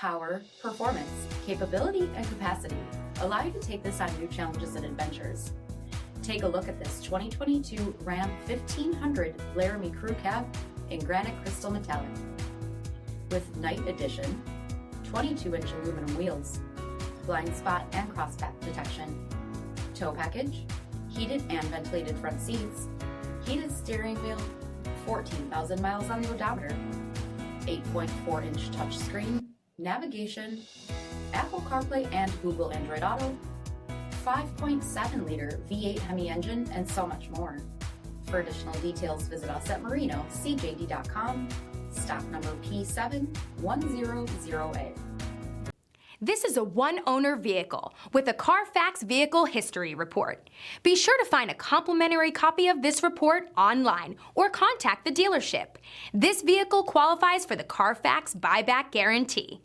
Power, performance, capability, and capacity allow you to take this on new challenges and adventures. Take a look at this 2022 Ram 1500 Laramie Crew Cab in granite crystal metallic. With Night Edition, 22-inch aluminum wheels, blind spot and crosspath detection, tow package, heated and ventilated front seats, heated steering wheel, 14,000 miles on the odometer, 8.4-inch touchscreen, navigation, Apple CarPlay and Google Android Auto, 5.7-liter V8 HEMI engine, and so much more. For additional details, visit us at Marino, cjd.com, stock number P7100A. This is a one-owner vehicle with a CARFAX Vehicle History Report. Be sure to find a complimentary copy of this report online or contact the dealership. This vehicle qualifies for the CARFAX Buyback Guarantee.